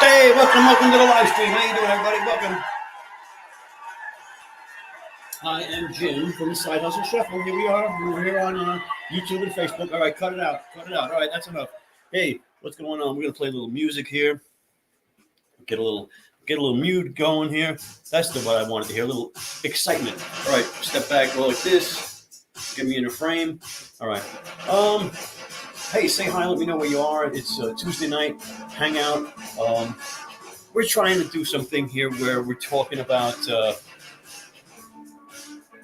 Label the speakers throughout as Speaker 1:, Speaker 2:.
Speaker 1: Hey, welcome to the live stream. How you doing, everybody? Welcome. I am Jim from the Side Hustle Shuffle. Here we are. We're here on YouTube and Facebook. All right, cut it out. All right, that's enough. Hey, what's going on? We're gonna play a little music here. Get a little mood going here. That's what I wanted to hear. A little excitement. All right, step back, go like this. Get me in a frame. All right. Hey, say hi. Let me know where you are. It's Tuesday night hangout. We're trying to do something here where we're talking about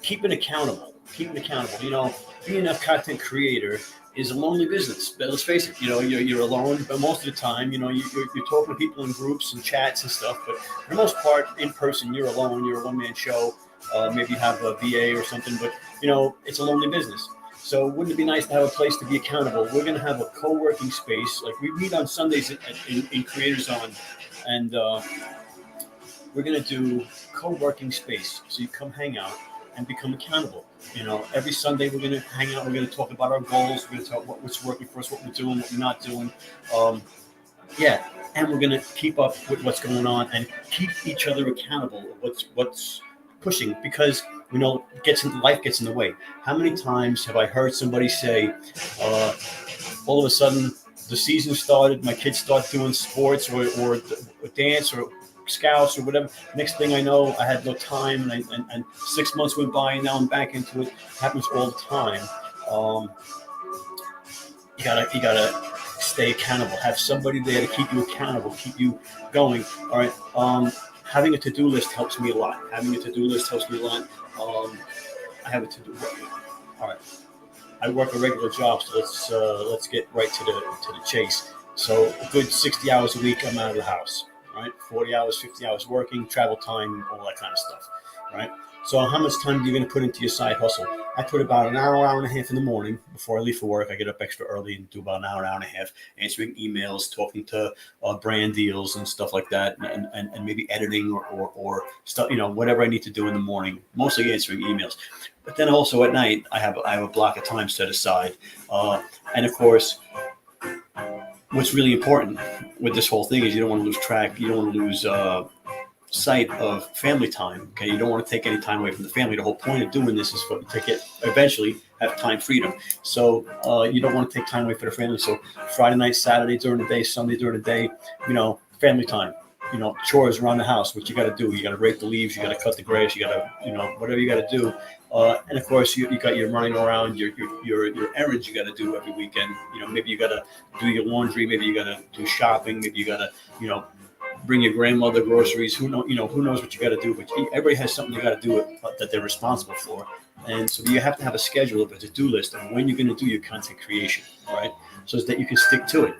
Speaker 1: keeping accountable. You know, being a content creator is a lonely business. But let's face it. You know, you're alone. But most of the time, you know, you're talking to people in groups and chats and stuff. But for the most part, in person, you're alone. You're a one-man show. Maybe you have a VA or something. But you know, it's a lonely business. So wouldn't it be nice to have a place to be accountable? We're going to have a co-working space. Like we meet on Sundays in Creator Zone, and we're going to do co-working space. So you come hang out and become accountable. You know, every Sunday we're going to hang out. We're going to talk about our goals. We're going to talk about what's working for us, what we're doing, what we're not doing. And we're going to keep up with what's going on and keep each other accountable of what's pushing, because we know life gets in the way. How many times have I heard somebody say, all of a sudden the season started, my kids start doing sports or dance or scouts or whatever. Next thing I know, I had no time, and 6 months went by, and now I'm back into it. It happens all the time. You gotta stay accountable. Have somebody there to keep you accountable, keep you going. All right. Having a to-do list helps me a lot. I have a to-do list. All right. I work a regular job, so let's get right to the chase. So a good 60 hours a week, I'm out of the house. Right, 40 hours, 50 hours working, travel time, all that kind of stuff. Right. So how much time are you going to put into your side hustle? I put about an hour and a half in the morning before I leave for work. I get up extra early and do about an hour and a half, answering emails, talking to brand deals and stuff like that, and maybe editing or stuff, you know, whatever I need to do in the morning, mostly answering emails. But then also at night, I have a block of time set aside. And of course, what's really important with this whole thing is you don't want to lose track. You don't want to lose sight of family time. Okay, you don't want to take any time away from the family. The whole point of doing this is to eventually have time freedom. So you don't want to take time away from the family. So Friday night, Saturday during the day, Sunday during the day, you know, family time. You know, chores around the house. What you got to do? You got to rake the leaves. You got to cut the grass. You got to, you know, whatever you got to do. And of course, you got your running around, your errands you got to do every weekend. You know, maybe you got to do your laundry. Maybe you got to do shopping. Maybe you got to, you know, bring your grandmother groceries. Who knows what you got to do? But everybody has something you got to do that they're responsible for. And so you have to have a schedule, a to-do list of when you're going to do your content creation, right? So that you can stick to it.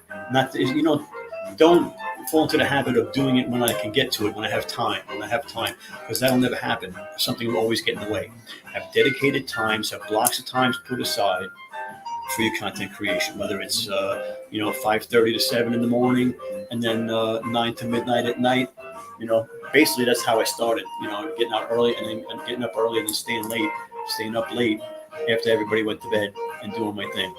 Speaker 1: Don't fall into the habit of doing it when I can get to it, when I have time, because that'll never happen. Something will always get in the way. Have dedicated times, have blocks of times put aside for your content creation, whether it's 5:30 to 7 in the morning, and then 9 to midnight at night. You know, basically that's how I started. You know, getting out early and getting up early and then staying up late after everybody went to bed and doing my thing.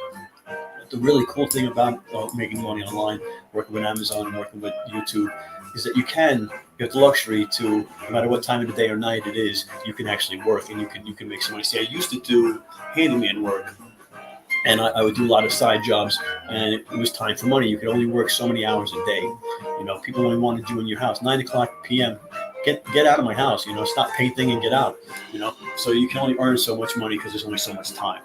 Speaker 1: The really cool thing about making money online, working with Amazon and working with YouTube, is that you have the luxury to, no matter what time of the day or night it is, you can actually work and you can make some money. See, I used to do handyman work, and I would do a lot of side jobs, and it was time for money. You could only work so many hours a day. You know, people only wanted you in your house. 9:00 p.m. Get out of my house. You know, stop painting and get out. You know, so you can only earn so much money because there's only so much time.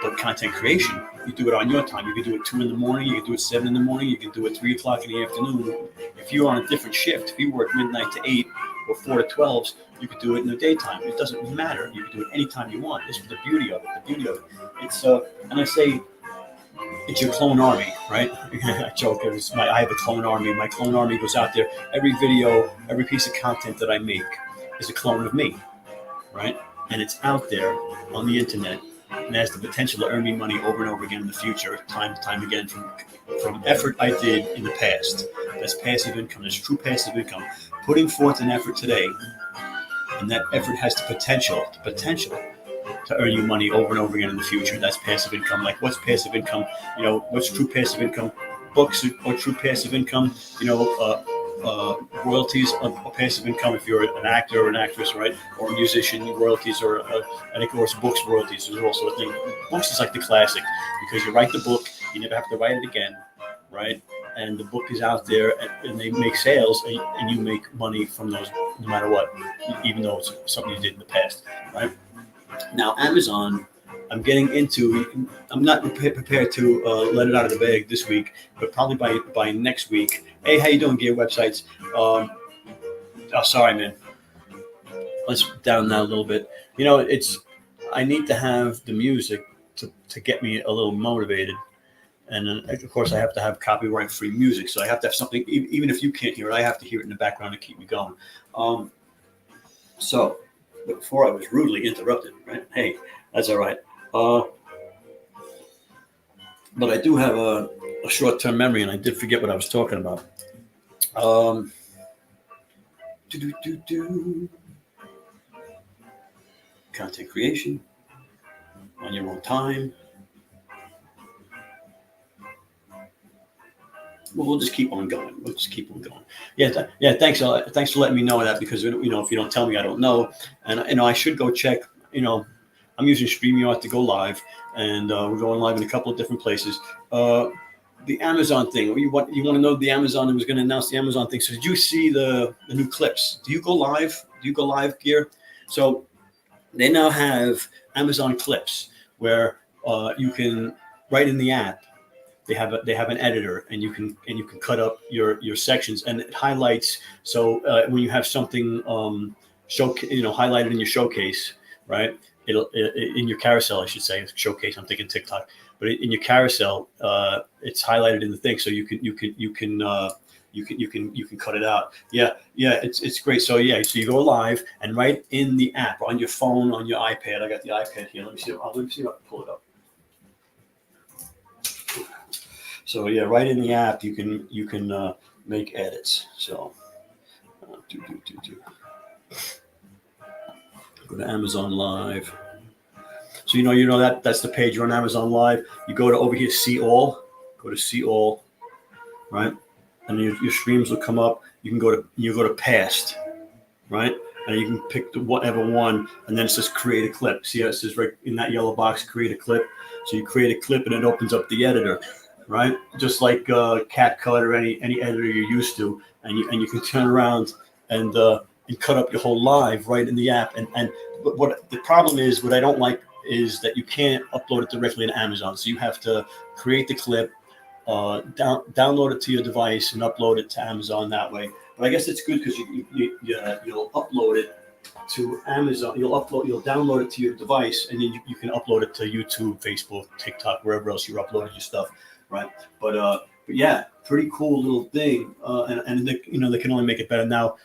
Speaker 1: But content creation, you do it on your time. You can do it 2 in the morning. You can do it 7 in the morning. You can do it 3 o'clock in the afternoon. If you're on a different shift, if you work midnight to 8 or 4 to 12, you could do it in the daytime. It doesn't matter. You can do it anytime you want. This is the beauty of it. It's and I say it's your clone army, right? I joke. I have a clone army. My clone army goes out there. Every video, every piece of content that I make is a clone of me, right? And it's out there on the internet. And has the potential to earn me money over and over again in the future, time to time again, from effort I did in the past. That's passive income. That's true passive income. Putting forth an effort today, and that effort has the potential to earn you money over and over again in the future. That's passive income. Like, what's passive income? You know, what's true passive income? books are true passive income. Royalties are passive income if you're an actor or an actress, right? Or a musician, royalties, or and of course books royalties is also a thing. Books is like the classic because you write the book, you never have to write it again, right? And the book is out there, and they make sales, and you make money from those no matter what, even though it's something you did in the past, right? Now Amazon, I'm getting into. I'm not prepared to let it out of the bag this week, but probably by next week. Hey, how you doing, Gear Websites? Oh, sorry, man. Let's down that a little bit. I need to have the music to get me a little motivated. And then, of course, I have to have copyright-free music. So I have to have something, even if you can't hear it, I have to hear it in the background to keep me going. So before I was rudely interrupted, right? Hey, that's all right. But I do have a short-term memory, and I did forget what I was talking about. Content creation on your own time. Well, we'll just keep on going. Yeah. Thanks for letting me know that, because if you don't tell me, I don't know. And I should go check. I'm using StreamYard to go live, and we're going live in a couple of different places. The Amazon thing. You want to know the Amazon? I was going to announce the Amazon thing. So did you see the new clips? Do you go live? Gear? So they now have Amazon clips where you can write in the app. They have an editor, and you can cut up your sections, and it highlights. So when you have something highlighted in your showcase, right? In your carousel, I should say, showcase. I'm thinking TikTok, but in your carousel, it's highlighted in the thing, so you can cut it out. Yeah, it's great. So you go live and right in the app on your phone, on your iPad. I got the iPad here. Let me see if I can pull it up. So right in the app, you can make edits. So go to Amazon Live. So that's the page. You're on Amazon Live. You go to over here, see all. Go to see all, right? And your streams will come up. You go to past, right? And you can pick whatever one, and then it says create a clip. See how it says right in that yellow box, create a clip. So you create a clip, and it opens up the editor, right? Just like CapCut or any editor you're used to, and you can turn around and cut up your whole live right in the app. And what the problem is, what I don't like is that you can't upload it directly to Amazon. So you have to create the clip, download it to your device, and upload it to Amazon that way. But I guess it's good because you'll upload it to Amazon. You'll download it to your device, and then you can upload it to YouTube, Facebook, TikTok, wherever else you're uploading your stuff, right? But yeah, pretty cool little thing. And they can only make it better now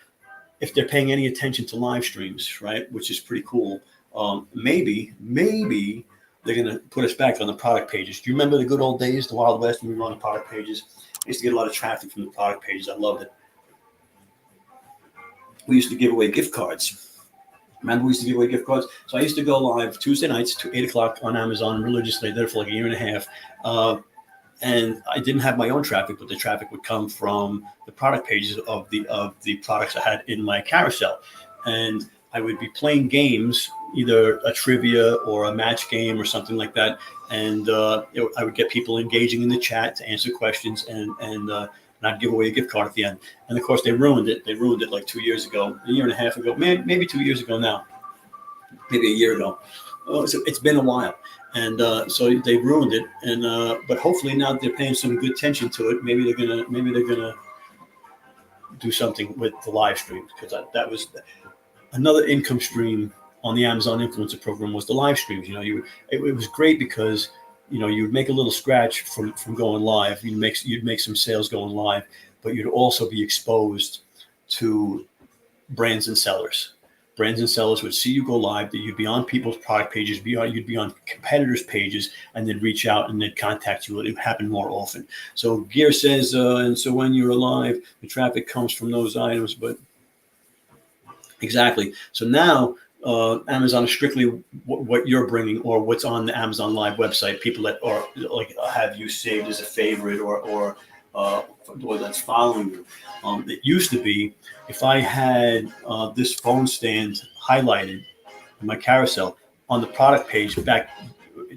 Speaker 1: if they're paying any attention to live streams, right? Which is pretty cool. Maybe they're going to put us back on the product pages. Do you remember the good old days, the Wild West, when we were on the product pages? I used to get a lot of traffic from the product pages. I loved it. We used to give away gift cards. Remember, we used to give away gift cards? So I used to go live Tuesday nights to 8 o'clock on Amazon religiously. I did it for like a year and a half. And I didn't have my own traffic, but the traffic would come from the product pages of the products I had in my carousel. And I would be playing games, either a trivia or a match game or something like that. And I would get people engaging in the chat to answer questions, and I'd give away a gift card at the end. And of course, they ruined it. They ruined it like 2 years ago, a year and a half ago, maybe 2 years ago now, maybe a year ago. So it's been a while. And so they ruined it. And but hopefully now that they're paying some good attention to it, maybe they're gonna do something with the live stream, because that was another income stream on the Amazon Influencer Program, was the live streams. It was great because you'd make a little scratch from going live. You'd make some sales going live, but you'd also be exposed to brands and sellers. Brands and sellers would see you go live, that you'd be on people's product pages, you'd be on competitors' pages, and they'd reach out and they'd contact you. It would happen more often. So Gear says, and so when you're live, the traffic comes from those items. But exactly. So now Amazon is strictly what you're bringing or what's on the Amazon Live website. People that are like have you saved as a favorite or or that's following you. It used to be if I had this phone stand highlighted in my carousel on the product page back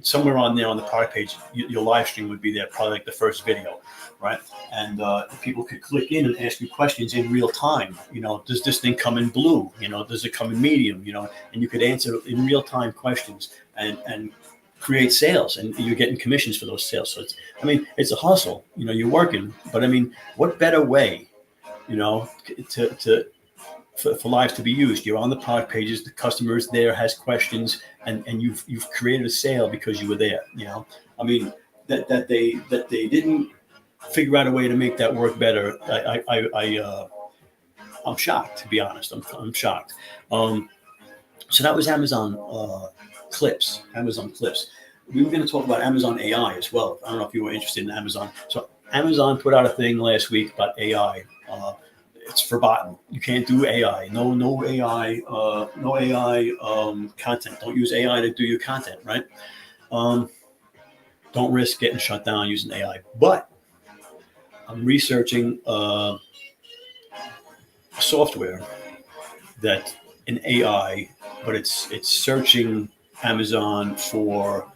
Speaker 1: somewhere on there on the product page, your live stream would be there, probably like the first video, right? And people could click in and ask you questions in real time. Does this thing come in blue? Does it come in medium? And you could answer in real time questions and create sales, and you're getting commissions for those sales. So it's a hustle. You're working, but what better way, for lives to be used? You're on the product pages, the customer is there, has questions, and you've created a sale because you were there. That they didn't figure out a way to make that work better. I'm shocked, to be honest. I'm shocked. So that was Amazon Clips. We were going to talk about Amazon AI as well. I don't know if you were interested in Amazon. So Amazon put out a thing last week about AI. It's verboten. You can't do AI. No AI. No AI content. Don't use AI to do your content, right? Don't risk getting shut down using AI. But I'm researching software that an AI, but it's searching Amazon for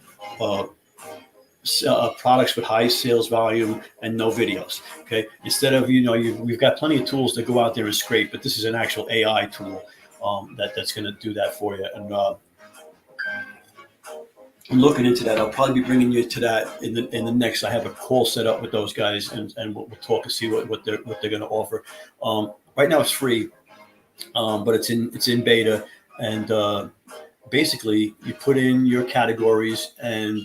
Speaker 1: products with high sales volume and no videos. Okay, instead of we've got plenty of tools that go out there and scrape, but this is an actual AI tool that's going to do that for you. And I'm looking into that. I'll probably be bringing you to that in the next. I have a call set up with those guys, and we'll talk and see what they're going to offer. Right now it's free, but it's in beta, and basically you put in your categories, and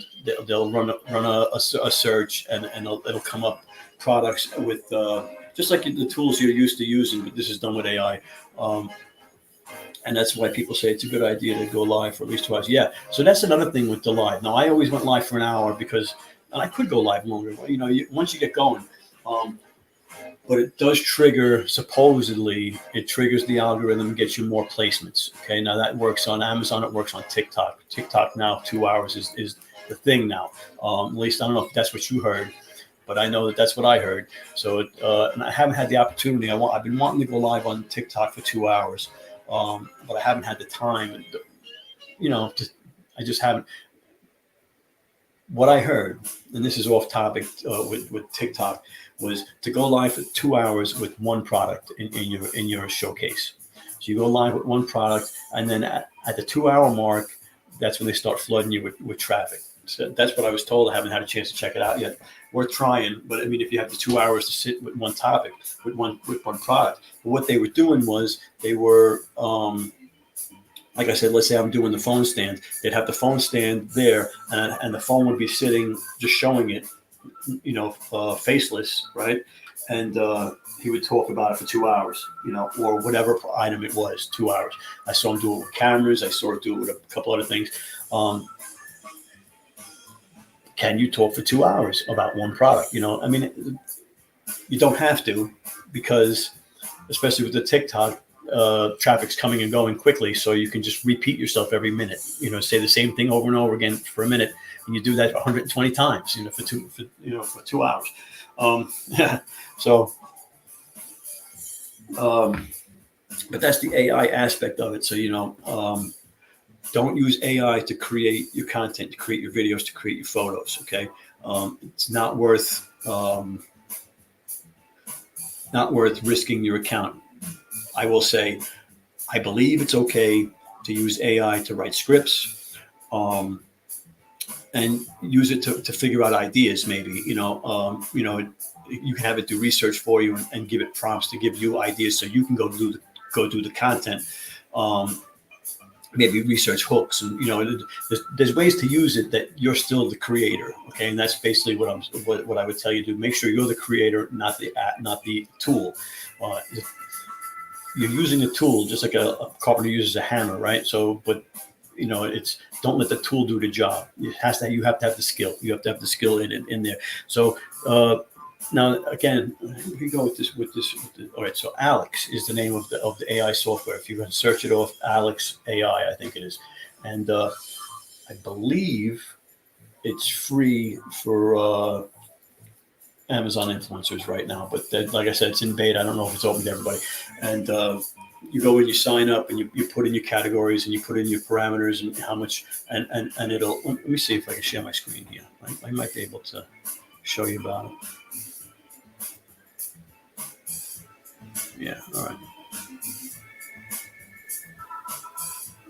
Speaker 1: they'll run a search, and it'll come up products with just like the tools you're used to using, but this is done with AI. And that's why people say it's a good idea to go live for at least 2 hours. Yeah. So that's another thing with the live. Now, I always went live for an hour because I could go live longer. Once you get going, but it does trigger. Supposedly, it triggers the algorithm and gets you more placements. Okay. Now that works on Amazon. It works on TikTok. TikTok now 2 hours is the thing now. At least I don't know if that's what you heard, but I know that's what I heard. So and I haven't had the opportunity. I've been wanting to go live on TikTok for 2 hours. But I haven't had the time, I just haven't. What I heard, and this is off topic with TikTok, was to go live for 2 hours with one product in your showcase. So you go live with one product, and then at the 2 hour mark, that's when they start flooding you with traffic. So that's what I was told. I haven't had a chance to check it out yet. We're trying, but if you have the 2 hours to sit with one topic, with one product, but what they were doing was they were, like I said, let's say I'm doing the phone stand. They'd have the phone stand there, and the phone would be sitting, just showing it, faceless, right? And he would talk about it for 2 hours, or whatever item it was, 2 hours. I saw him do it with cameras. I saw him do it with a couple other things. Can you talk for 2 hours about one product? You don't have to, because especially with the TikTok, traffic's coming and going quickly. So you can just repeat yourself every minute, say the same thing over and over again for a minute. And you do that 120 times, for 2 hours. Yeah. So, but that's the AI aspect of it. So, don't use AI to create your content, to create your videos, to create your photos. Okay, it's not worth risking your account. I will say, I believe it's okay to use AI to write scripts, and use it to figure out ideas. Maybe you can have it do research for you and give it prompts to give you ideas, so you can go do the content. Maybe research hooks, and there's ways to use it that you're still the creator. Okay, and that's basically what I would tell you to do. Make sure you're the creator, not the tool. You're using a tool just like a carpenter uses a hammer, right? So, but it's, don't let the tool do the job. You have to have the skill. You have to have the skill in there. So now again, here we go with this. All right. So Alex is the name of the AI software. If you can search it off, Alex AI, I think it is, and I believe it's free for Amazon influencers right now, but like I said, it's in beta. I don't know if it's open to everybody. And you go in, you sign up, and you put in your categories, and you put in your parameters and how much, and it'll. Let me see if I can share my screen here. I might be able to show you about it. Yeah. All right.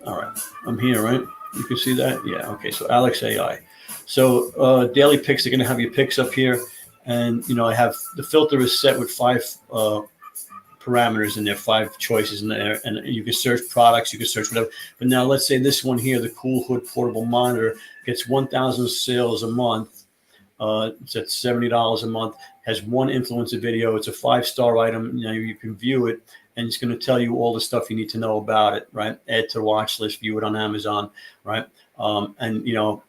Speaker 1: All right. I'm here, right? You can see that? Yeah. Okay. So Alex AI. So daily picks, they're going to have your picks up here. And, I have the filter is set with 5 parameters in there, 5 choices in there. And you can search products, you can search whatever. But now let's say this one here, the Cool Hood portable monitor, gets 1,000 sales a month. It's at $70 a month, has 1 influencer video. It's a 5-star item. You can view it, and it's going to tell you all the stuff you need to know about it, right? Add to watch list, view it on Amazon, right? And,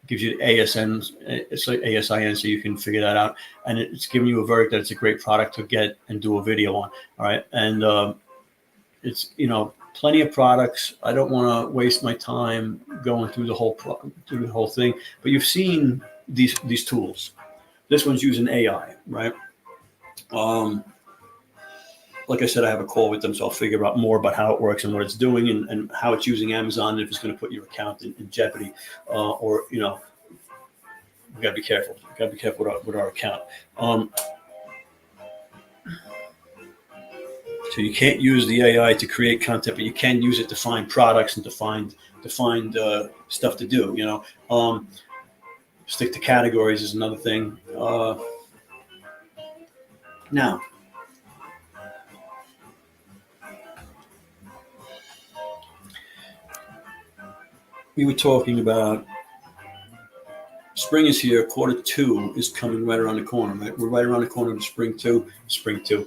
Speaker 1: gives you ASN, it's like ASIN, so you can figure that out. And it's giving you a verdict that it's a great product to get and do a video on, all right? And it's, plenty of products. I don't want to waste my time going through the whole thing, but you've seen these tools. This one's using AI, right? Like I said, I have a call with them, so I'll figure out more about how it works and what it's doing and how it's using Amazon, and if it's going to put your account in jeopardy, or we got to be careful. We got to be careful with our account. So you can't use the AI to create content, but you can use it to find products and to find stuff to do. Stick to categories is another thing. Now, we were talking about spring is here. Q2 is coming right around the corner, right? We're right around the corner of spring two. Q2.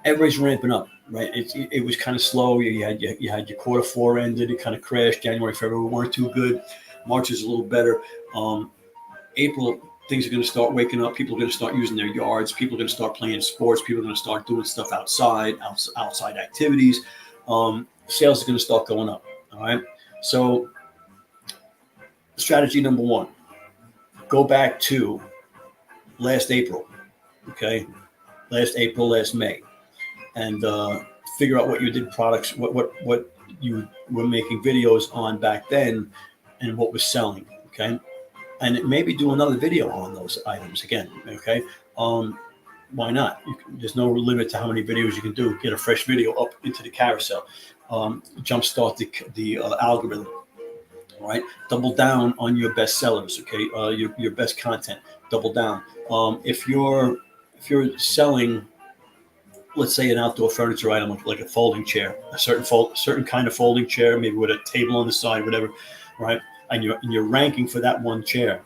Speaker 1: Everybody's ramping up, right? It was kind of slow. You had your Q4 ended. It kind of crashed. January, February weren't too good. March is a little better. April, things are going to start waking up. People are going to start using their yards. People are going to start playing sports. People are going to start doing stuff outside activities. Sales are going to start going up. All right. So strategy number 1, go back to last April. Okay. Last May, and figure out what you did products, what you were making videos on back then, and what was selling. Okay. And maybe do another video on those items again. Okay. Why not? There's no limit to how many videos you can do. Get a fresh video up into the carousel. Jumpstart the algorithm. All right. Double down on your best sellers. Okay. Your best content. Double down. If you're selling, let's say, an outdoor furniture item like a folding chair, a certain kind of folding chair, maybe with a table on the side, whatever, right? And you're ranking for that one chair.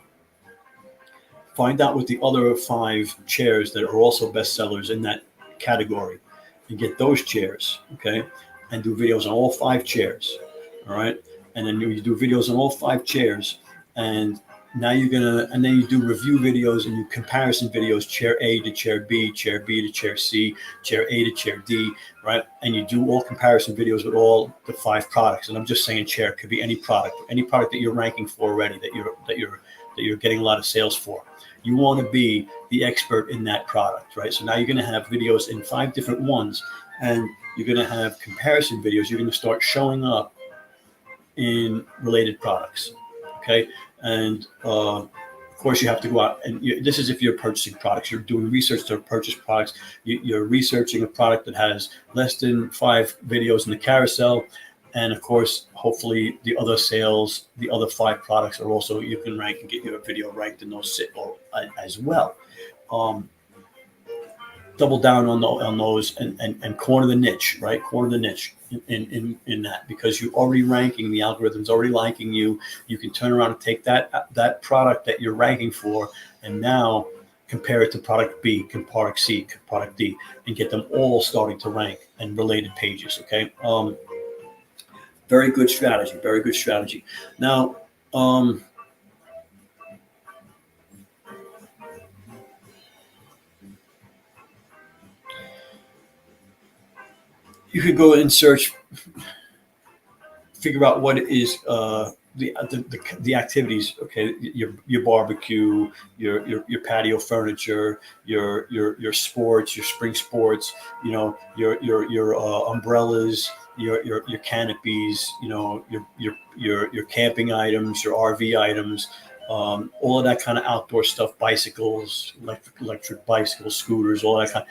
Speaker 1: Find out what the other 5 chairs that are also bestsellers in that category, and get those chairs, okay? And do videos on all 5 chairs, all right? And then you do videos on all 5 chairs, and now and then you do review videos and you comparison videos, chair A to chair B to chair C, chair A to chair D, right? And you do all comparison videos with all the 5 products. And I'm just saying chair, it could be any product that you're ranking for already, that you're getting a lot of sales for. You want to be the expert in that product, right? So now you're going to have videos in 5 different ones, and you're going to have comparison videos. You're going to start showing up in related products, okay? And of course, you have to go out and this is if you're purchasing products. You're doing research to purchase products. You're researching a product that has less than 5 videos in the carousel, and of course, hopefully, the other sales, the other 5 products are also, you can rank and get your video ranked in those as well. Double down on those and corner the niche, right? Corner the niche in that, because you're already ranking, the algorithm's already liking you. You can turn around and take that product that you're ranking for, and now compare it to product B, product C, product D, and get them all starting to rank in related pages. Okay. Very good strategy. Very good strategy. Now, you could go and search, figure out what is the activities. Okay, your barbecue, your patio furniture, your sports, your spring sports. You know, your umbrellas, your canopies. You know, your camping items, your RV items. All of that kind of outdoor stuff, bicycles, electric bicycles, scooters, all that kind,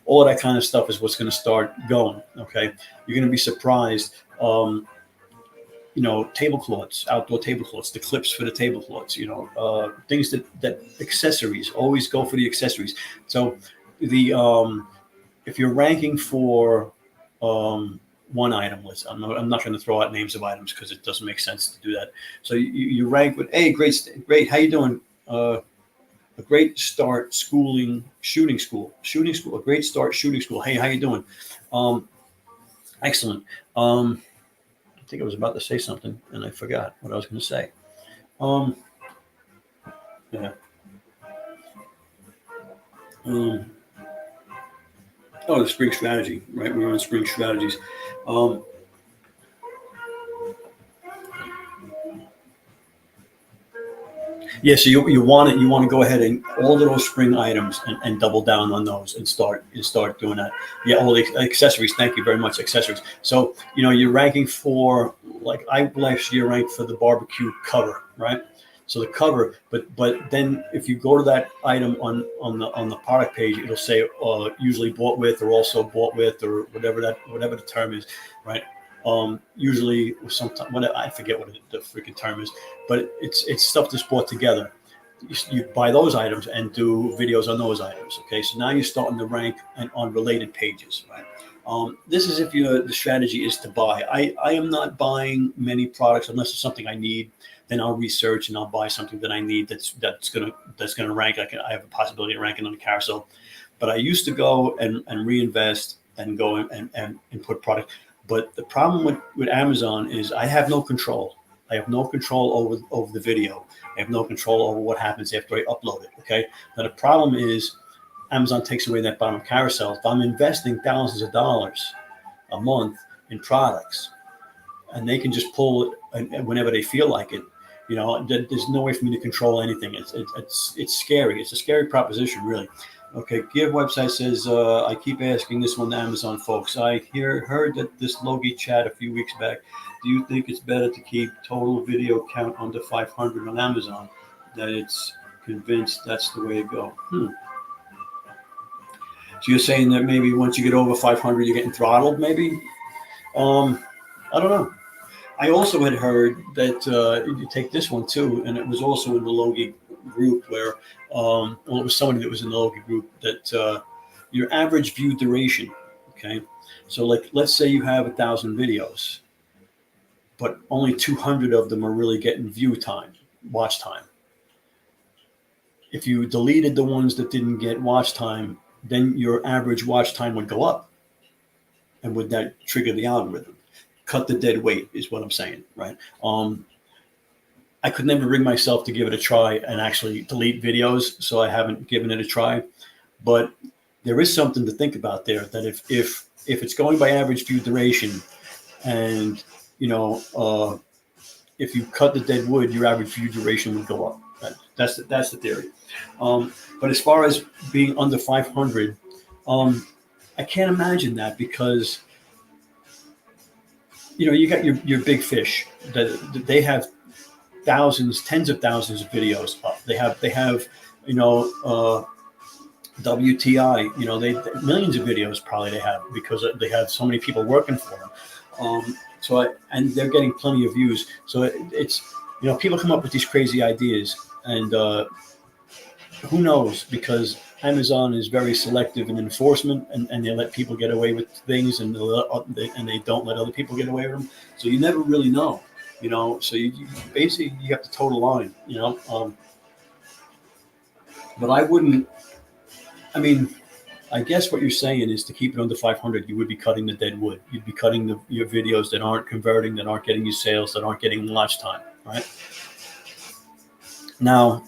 Speaker 1: all of that kind of stuff is what's going to start going. Okay. You're going to be surprised. Tablecloths, outdoor tablecloths, the clips for the tablecloths, things that accessories, always go for the accessories. So if you're ranking for, one item, I'm not going to throw out names of items because it doesn't make sense to do that. So you rank with, hey, great, how you doing? A great start shooting school, a great start shooting school. Hey, how you doing? Excellent. I think I was about to say something and I forgot what I was going to say. Yeah. The spring strategy, right? We're on spring strategies. Yeah, so you want to go ahead and all of those spring items and double down on those and start doing that. Yeah, all the accessories. Thank you very much, accessories. So you're ranking for, like, I last year ranked for the barbecue cover, right? So the cover, but then if you go to that item on the product page, it'll say usually bought with, or also bought with, or whatever the term is, right? Usually sometimes, I forget what the freaking term is, but it's stuff that's bought together. You buy those items and do videos on those items. Okay, so now you're starting to rank on related pages, right? This is if the strategy is to buy. I am not buying many products unless it's something I need. Then I'll research and I'll buy something that I need that's gonna rank. I have a possibility of ranking on the carousel. But I used to go and reinvest and go and put product. But the problem with Amazon is I have no control. I have no control over the video. I have no control over what happens after I upload it. Okay. Now the problem is Amazon takes away that bottom carousel. If I'm investing thousands of dollars a month in products, and they can just pull it whenever they feel like it, there's no way for me to control anything. It's scary. It's a scary proposition, really. Okay, Give website says, I keep asking this one to Amazon folks. I heard that this Logie chat a few weeks back. Do you think it's better to keep total video count under 500 on Amazon? That it's convinced that's the way to go. So you're saying that maybe once you get over 500, you're getting throttled, maybe? I don't know. I also had heard that you take this one too, and it was also in the Logie group where, it was somebody that was in the Logie group, that your average view duration, okay? So like, let's say you have 1,000 videos, but only 200 of them are really getting watch time. If you deleted the ones that didn't get watch time, then your average watch time would go up. And would that trigger the algorithm? Cut the dead weight is what I'm saying, right? I could never bring myself to give it a try and actually delete videos, so I haven't given it a try. But there is something to think about there, that if it's going by average view duration, and if you cut the dead wood, your average view duration would go up. That's the theory. But as far as being under 500, I can't imagine that, because you got your big fish that they have thousands, tens of thousands of videos up. They have WTI, they millions of videos probably they have, because they have so many people working for them. And they're getting plenty of views. So it's people come up with these crazy ideas, and who knows, because Amazon is very selective in enforcement, and they let people get away with things, and they don't let other people get away with them. So you never really know, so you basically, you have to toe the line, but I wouldn't, I guess what you're saying is to keep it under 500, you would be cutting the dead wood. You'd be cutting your videos that aren't converting, that aren't getting you sales, that aren't getting watch time, right? Now,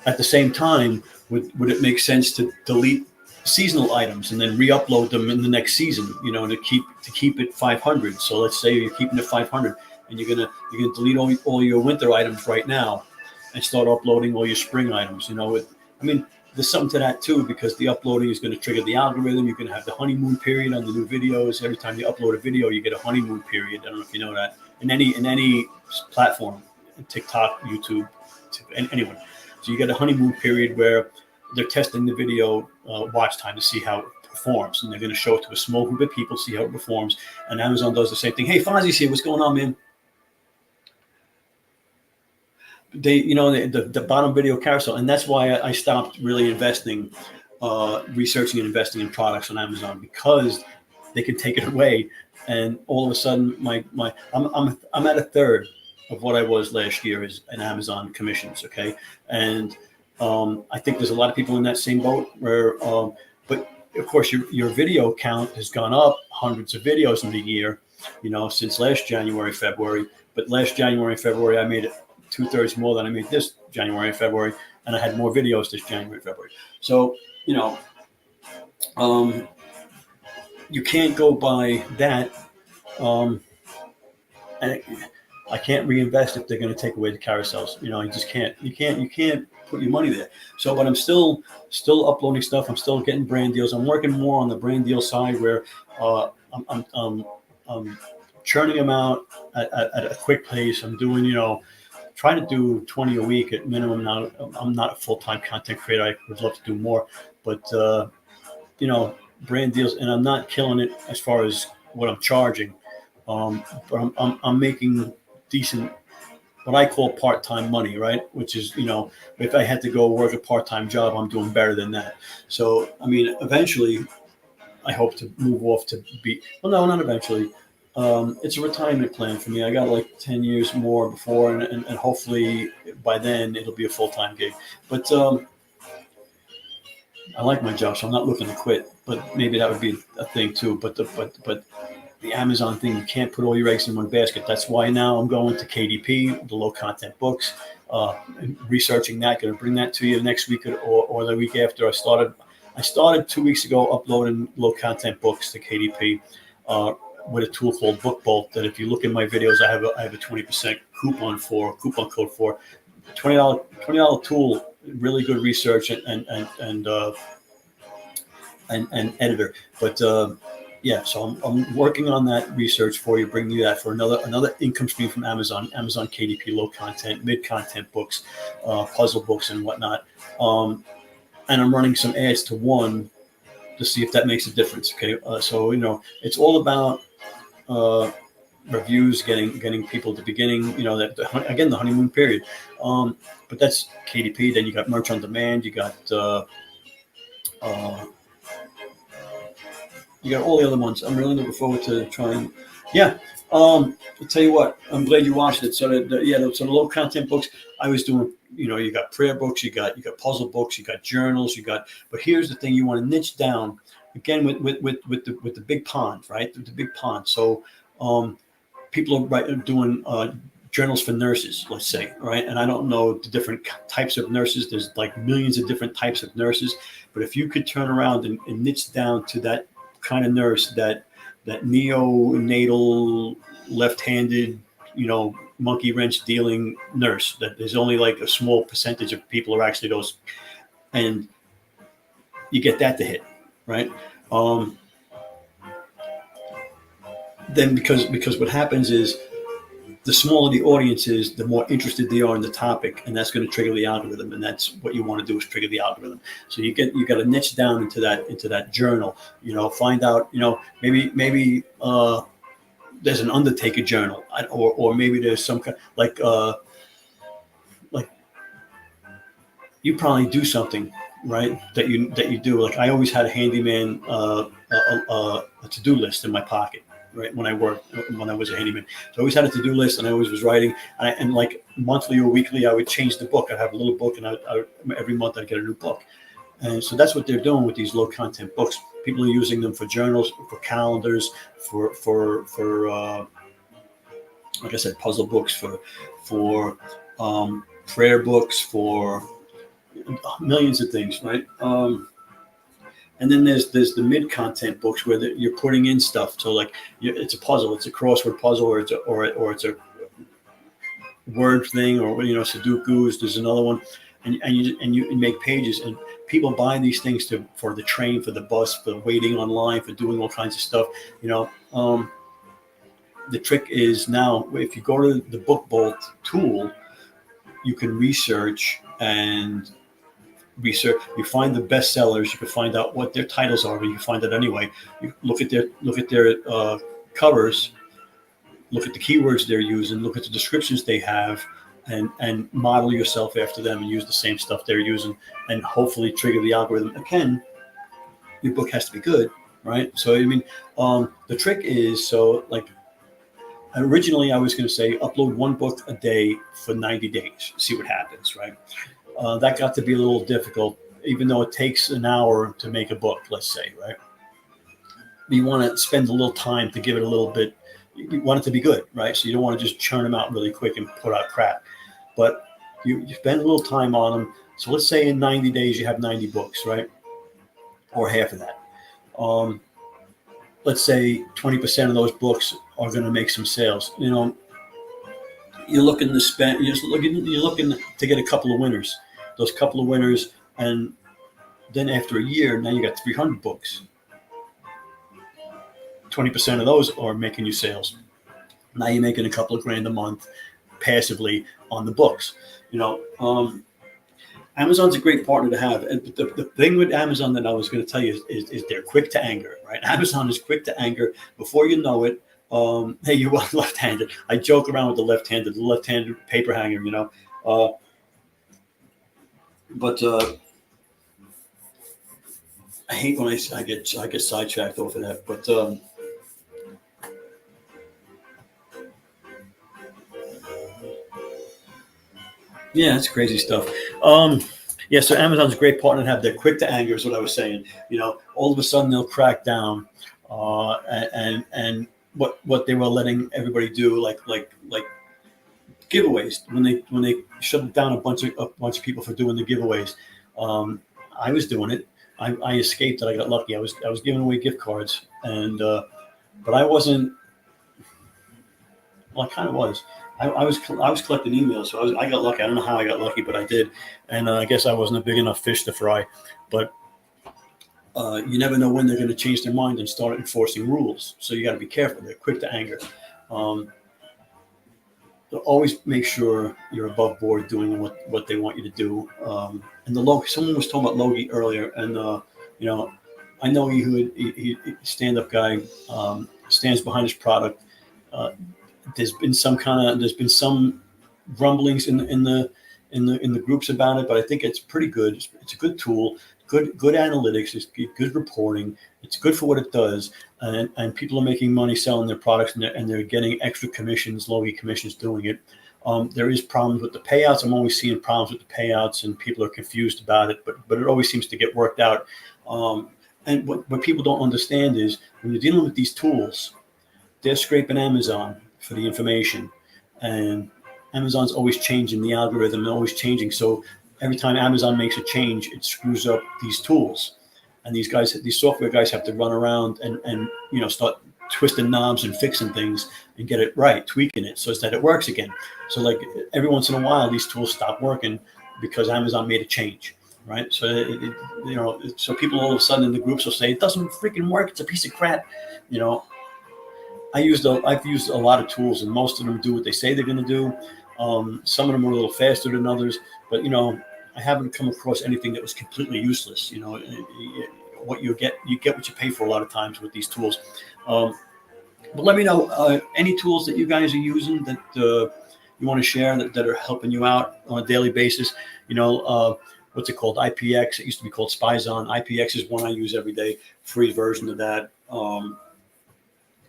Speaker 1: at the same time, would it make sense to delete seasonal items and then re-upload them in the next season, to keep it 500? So let's say you're keeping it 500. and you're gonna delete all your winter items right now, and start uploading all your spring items. I mean, there's something to that too, because the uploading is going to trigger the algorithm. You're going to have the honeymoon period on the new videos. Every time you upload a video, you get a honeymoon period. I don't know if you know that in any platform, TikTok, YouTube, anyone. So you get a honeymoon period where they're testing the video watch time to see how it performs, and they're going to show it to a small group of people, see how it performs. And Amazon does the same thing. Hey, Fozzie's here. What's going on, man? The bottom video carousel, and that's why I stopped really investing, researching and investing in products on Amazon, because they can take it away, and all of a sudden I'm at a third of what I was last year is in Amazon commissions. Okay, and I think there's a lot of people in that same boat where, but of course your video count has gone up hundreds of videos in a year, since last January, February. But last January, February, I made it 2/3 more than I made this January and February, and I had more videos this January, February. So, you can't go by that. And I can't reinvest if they're going to take away the carousels. You just can't. You can't put your money there. So, but I'm still uploading stuff. I'm still getting brand deals. I'm working more on the brand deal side, where I'm churning them out at a quick pace. I'm doing, trying to do 20 a week at minimum. Now, I'm not a full-time content creator. I would love to do more, but brand deals, and I'm not killing it as far as what I'm charging. But I'm making decent, what I call part-time money, right? Which is, if I had to go work a part-time job, I'm doing better than that. So, I mean, eventually, I hope to move off to be. Well, no, not eventually. It's a retirement plan for me. I got like 10 years more before, and hopefully by then it'll be a full-time gig. But I like my job, so I'm not looking to quit. But maybe that would be a thing too. But the Amazon thing, you can't put all your eggs in one basket. That's why now I'm going to KDP, the low content books, and researching that. Going to bring that to you next week or the week after. I started 2 weeks ago uploading low content books to KDP. With a tool called Book Bolt, that if you look in my videos, I have a 20% coupon code for $20 tool, really good research and editor. But yeah, so I'm working on that research for you, bringing you that for another income stream from Amazon KDP, low content, mid content books, puzzle books and whatnot. And I'm running some ads to one to see if that makes a difference. Okay, so it's all about reviews, getting people at the beginning, again, the honeymoon period. But that's KDP. Then you got merch on demand. You got all the other ones. I'm really looking forward to trying. Yeah. I'll tell you what, I'm glad you watched it. So the low content books I was doing, you got prayer books, you got puzzle books, you got journals, but here's the thing, you want to niche down again with the big pond, right? The big pond. So people are doing journals for nurses, let's say, right? And I don't know the different types of nurses. There's like millions of different types of nurses. But if you could turn around and niche down to that kind of nurse, that neonatal, left-handed, monkey wrench dealing nurse, that there's only like a small percentage of people are actually those, and you get that to hit, right? Then because what happens is, the smaller the audience is, the more interested they are in the topic, and that's going to trigger the algorithm, and that's what you want to do, is trigger the algorithm. So you got to niche down into that journal. Find out. Maybe there's an Undertaker journal, or maybe there's some kind like you probably do something, right, that you do. Like I always had a handyman a to-do list in my pocket. Right, when I was a handyman, so I always had a to-do list, and I always was writing. And like monthly or weekly, I would change the book. I'd have a little book, and every month I'd get a new book. And so that's what they're doing with these low content books. People are using them for journals, for calendars, for like I said, puzzle books, for prayer books, for millions of things, right? And then there's the mid content books where you're putting in stuff. So like it's a puzzle, it's a crossword puzzle, or it's a word thing, or Sudokus. There's another one, and you make pages, and people buy these things for the train, for the bus, for waiting online, for doing all kinds of stuff. The trick is now, if you go to the Book Bolt tool, you can research and research. You find the bestsellers. You can find out what their titles are. But you can find it anyway. You look at their covers. Look at the keywords they're using. Look at the descriptions they have, and model yourself after them and use the same stuff they're using, and hopefully trigger the algorithm. Again, your book has to be good, right? So the trick is, originally I was going to say upload one book a day for 90 days, see what happens, right? That got to be a little difficult, even though it takes an hour to make a book, let's say, right? You want to spend a little time to give it a little bit. You want it to be good, right? So you don't want to just churn them out really quick and put out crap. But you spend a little time on them. So let's say in 90 days you have 90 books, right? Or half of that. Let's say 20% of those books are going to make some sales. You're looking to spend. You're looking to get a couple of winners. Those couple of winners, and then after a year, now you got 300 books. 20% of those are making you sales. Now you're making a couple of grand a month passively on the books. Amazon's a great partner to have. And the thing with Amazon that I was going to tell you is they're quick to anger, right? Amazon is quick to anger. Before you know it, hey, you are left-handed. I joke around with the left-handed paper hanger, but I hate when I get sidetracked off of that. But yeah, it's crazy stuff. So Amazon's a great partner to have. They're quick to anger, is what I was saying. All of a sudden they'll crack down, and what they were letting everybody do, like giveaways. When they shut down a bunch of people for doing the giveaways, I was doing it. I escaped it. I got lucky. I was giving away gift cards, and but I wasn't. Well, I kind of was. I was collecting emails, so I got lucky. I don't know how I got lucky, but I did, and I guess I wasn't a big enough fish to fry. But you never know when they're going to change their mind and start enforcing rules. So you got to be careful. They're quick to anger. So always make sure you're above board doing what they want you to do. And the Logi, someone was talking about Logi earlier, and I know he stand-up guy, stands behind his product. There's been some rumblings in the groups about it, but I think it's pretty good. It's a good tool, good analytics, it's good reporting. It's good for what it does, and people are making money selling their products, and they're getting extra commissions, Logi commissions doing it. There is problems with the payouts. I'm always seeing problems with the payouts, and people are confused about it, but it always seems to get worked out. And what people don't understand is when you're dealing with these tools, they're scraping Amazon for the information, and Amazon's always changing the algorithm, and always changing. So every time Amazon makes a change, it screws up these tools, and these software guys have to run around and start twisting knobs and fixing things and get it right, tweaking it so that it works again. So like every once in a while, these tools stop working because Amazon made a change, right? So so people all of a sudden in the groups will say it doesn't freaking work. It's a piece of crap, I've used a lot of tools, and most of them do what they say they're going to do. Some of them are a little faster than others, but I haven't come across anything that was completely useless. What you get what you pay for a lot of times with these tools. But let me know any tools that you guys are using that you want to share that are helping you out on a daily basis. What's it called? IPX. It used to be called SpyZon. IPX is one I use every day. Free version of that.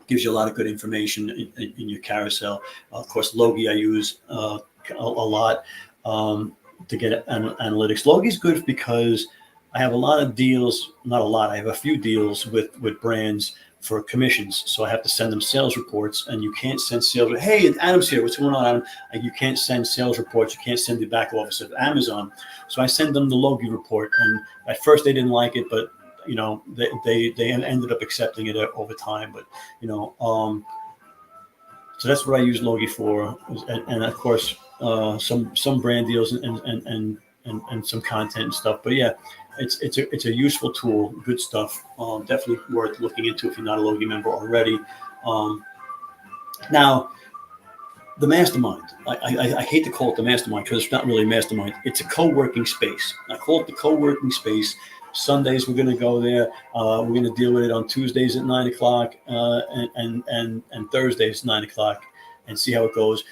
Speaker 1: Gives you a lot of good information in your carousel. Of course, Logi I use a lot to get analytics. Logi is good because I have a lot of deals, not a lot, I have a few deals with brands for commissions. So I have to send them sales reports, and you can't send sales. Hey, Adam's here. What's going on, Adam? And you can't send sales reports. You can't send the back office of Amazon. So I send them the Logi report. And at first they didn't like it, but they ended up accepting it over time. But so that's what I use Logi for. And of course, some brand deals and some content and stuff. But yeah, it's a useful tool, good stuff. Definitely worth looking into if you're not a Logi member already. Now, the mastermind. I hate to call it the mastermind because it's not really a mastermind. It's a co-working space. I call it the co-working space. Sundays we're going to go there. We're going to deal with it on Tuesdays at 9 o'clock and Thursdays 9 o'clock, and see how it goes.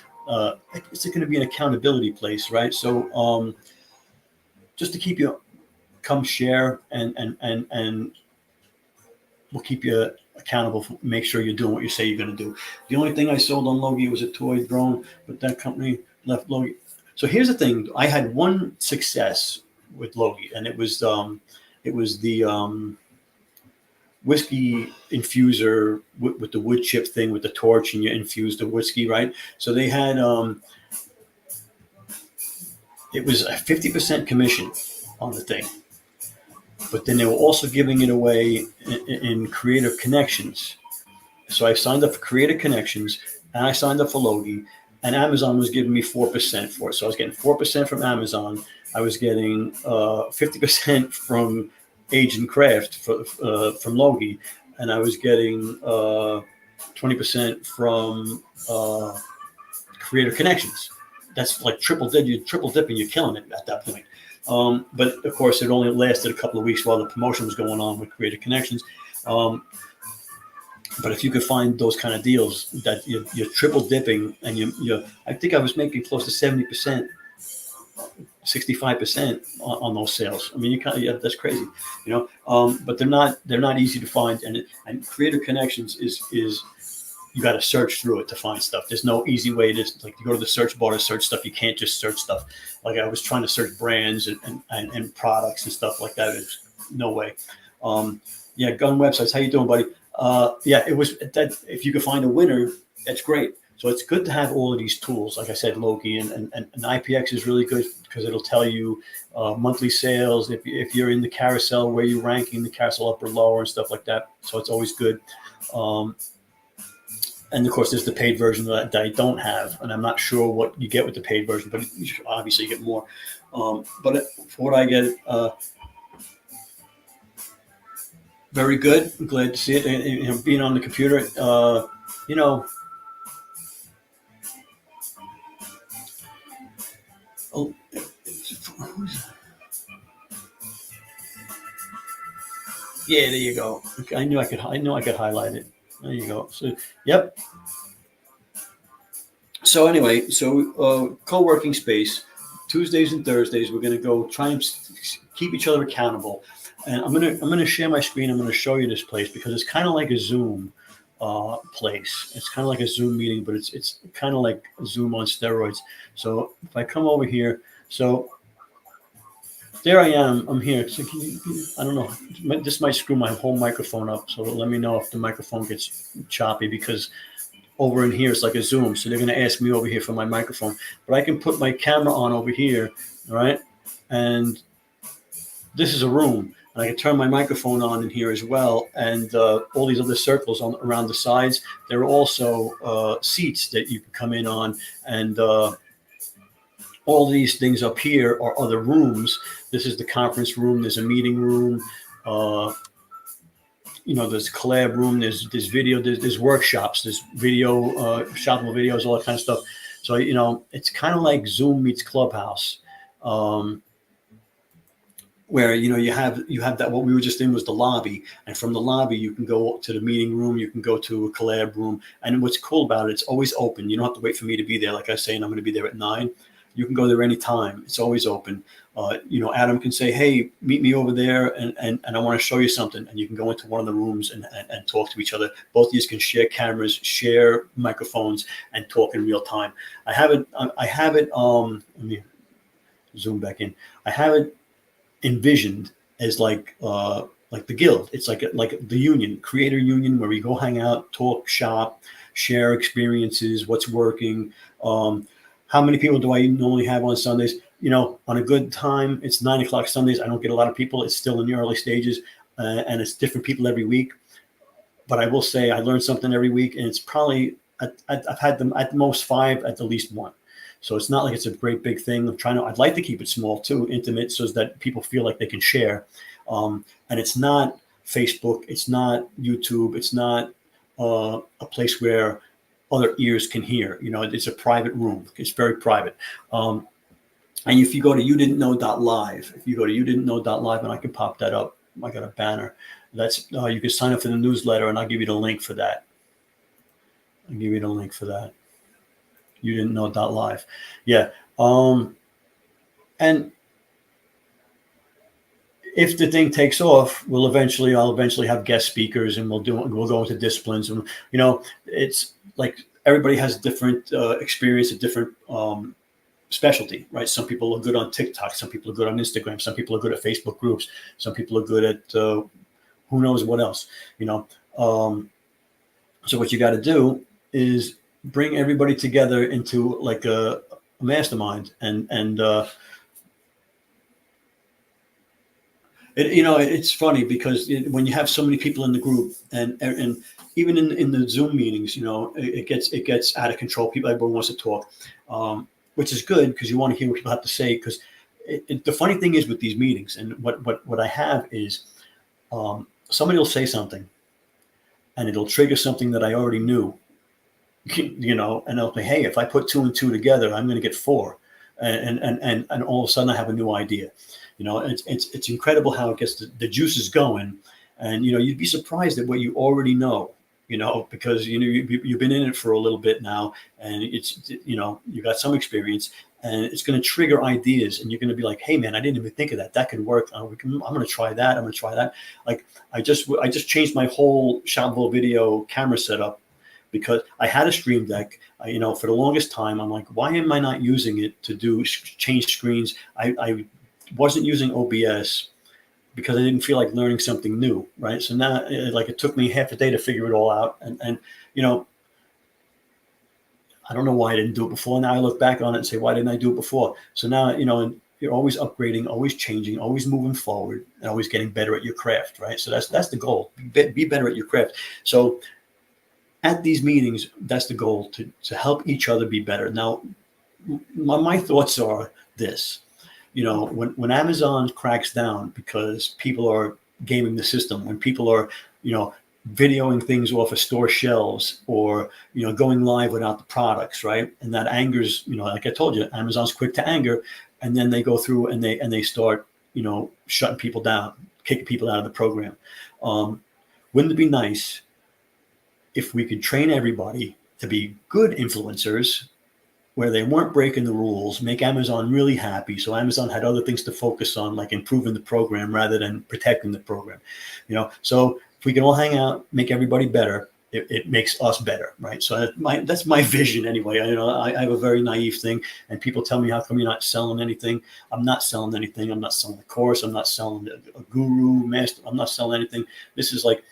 Speaker 1: It's going to be an accountability place, right? So just to keep you come share and we'll keep you accountable for, make sure you're doing what you say you're going to do. The only thing I sold on Logi was a toy drone, but that company left Logi. So here's the thing: I had one success with Logi, and it was the whiskey infuser with the wood chip thing with the torch, and you infuse the whiskey, right? So they had it was a 50% commission on the thing. But then they were also giving it away in Creative Connections. So I signed up for Creative Connections, and I signed up for Logi, and Amazon was giving me 4% for it. So I was getting 4% from Amazon. I was getting 50% from Agent Craft from Logi, and I was getting 20% from Creative Connections. That's like triple dipping. You're killing it at that point. But of course, it only lasted a couple of weeks while the promotion was going on with Creative Connections. But if you could find those kind of deals that you're triple dipping, and I think I was making close to 70%, 65% on those sales. I mean, that's crazy, But they're not easy to find, and Creative Connections is you got to search through it to find stuff. There's no easy way to, like, you go to the search bar to search stuff. You can't just search stuff. Like, I was trying to search brands and products and stuff like that. There's no way. Yeah, gun websites. How you doing, buddy? Yeah, it was that. If you could find a winner, that's great. So it's good to have all of these tools. Like I said, Logi and IPX is really good because it'll tell you monthly sales. If you're in the carousel, where you're ranking the carousel up or lower and stuff like that. So it's always good. And of course, there's the paid version that I don't have, and I'm not sure what you get with the paid version, but obviously you get more. But for what I get, very good. I'm glad to see it. And, being on the computer, oh, yeah, there you go. I knew I could highlight it. There you go. So, yep. So anyway, co-working space, Tuesdays and Thursdays, we're going to go try and keep each other accountable. And I'm gonna share my screen. I'm going to show you this place because it's kind of like a Zoom place. It's kind of like a Zoom meeting, but it's kind of like Zoom on steroids. So if I come over here, so there I am. I'm here. So I don't know. This might screw my whole microphone up. So let me know if the microphone gets choppy, because over in here it's like a Zoom. So they're going to ask me over here for my microphone. But I can put my camera on over here, all right? And this is a room. And I can turn my microphone on in here as well. And all these other circles around the sides, there are also seats that you can come in on. And all these things up here are other rooms. This is the conference room. There's a meeting room. There's a collab room. There's video. There's workshops. There's video, shoppable videos, all that kind of stuff. So it's kind of like Zoom meets Clubhouse, where you have that. What we were just in was the lobby, and from the lobby you can go to the meeting room. You can go to a collab room, and what's cool about it, it's always open. You don't have to wait for me to be there. Like I say, and I'm going to be there at 9. You can go there anytime. It's always open. Adam can say, hey, meet me over there, and I want to show you something. And you can go into one of the rooms and talk to each other. Both of you can share cameras, share microphones, and talk in real time. I have it, let me zoom back in. I have it envisioned as like the guild. It's like the union, creator union, where we go hang out, talk, shop, share experiences, what's working. How many people do I normally have on Sundays? On a good time, it's 9 o'clock Sundays. I don't get a lot of people. It's still in the early stages, and it's different people every week. But I will say I learn something every week, and it's probably I've had them at the most 5, at the least 1. So it's not like it's a great big thing. I'd like to keep it small too, intimate, so that people feel like they can share. And it's not Facebook, it's not YouTube, it's not a place where other ears can hear. It's a private room. It's very private. And if you go to youdidn'tknow.live, and I can pop that up. I got a banner. That's you can sign up for the newsletter, and I'll give you the link for that. You didn't know.live. Yeah. And if the thing takes off, I'll eventually have guest speakers, and we'll go into disciplines. And it's like everybody has different experience, a different specialty, right? Some people are good on TikTok, some people are good on Instagram, some people are good at Facebook groups, some people are good at who knows what else. So what you got to do is bring everybody together into like a mastermind, and it's funny because when you have so many people in the group, and even in the Zoom meetings, it gets out of control. Everybody wants to talk, which is good because you want to hear what people have to say. Because the funny thing is with these meetings, and what I have is somebody will say something, and it'll trigger something that I already knew, and they'll say, hey, if I put 2 and 2 together, I'm going to get 4, and all of a sudden I have a new idea. It's incredible how it gets the juices going, and you'd be surprised at what you already know, because you've been in it for a little bit now, and it's you got some experience, and it's going to trigger ideas, and you're going to be like, hey man, I didn't even think of that. That could work. I'm going to try that. I'm going to try that. Like I just changed my whole Shopville video camera setup because I had a Stream Deck. For the longest time, I'm like, why am I not using it to change screens? I wasn't using OBS because I didn't feel like learning something new, right? So now, it took me half a day to figure it all out, and I don't know why I didn't do it before. Now I look back on it and say, why didn't I do it before? So now, you're always upgrading, always changing, always moving forward, and always getting better at your craft, right? So that's the goal. Be better at your craft. So at these meetings, that's the goal, to help each other be better. Now, my thoughts are this. When Amazon cracks down because people are gaming the system, when people are, videoing things off of store shelves, or, going live without the products, right? And that angers, like I told you, Amazon's quick to anger, and then they go through and they start, shutting people down, kicking people out of the program. Wouldn't it be nice if we could train everybody to be good influencers, where they weren't breaking the rules, make Amazon really happy, so Amazon had other things to focus on, like improving the program rather than protecting the program. So if we can all hang out, make everybody better, it makes us better, right? So that's my vision anyway. I have a very naive thing, and people tell me, how come you're not selling anything? I'm not selling anything. I'm not selling a course. I'm not selling a guru, master. I'm not selling anything. This is like,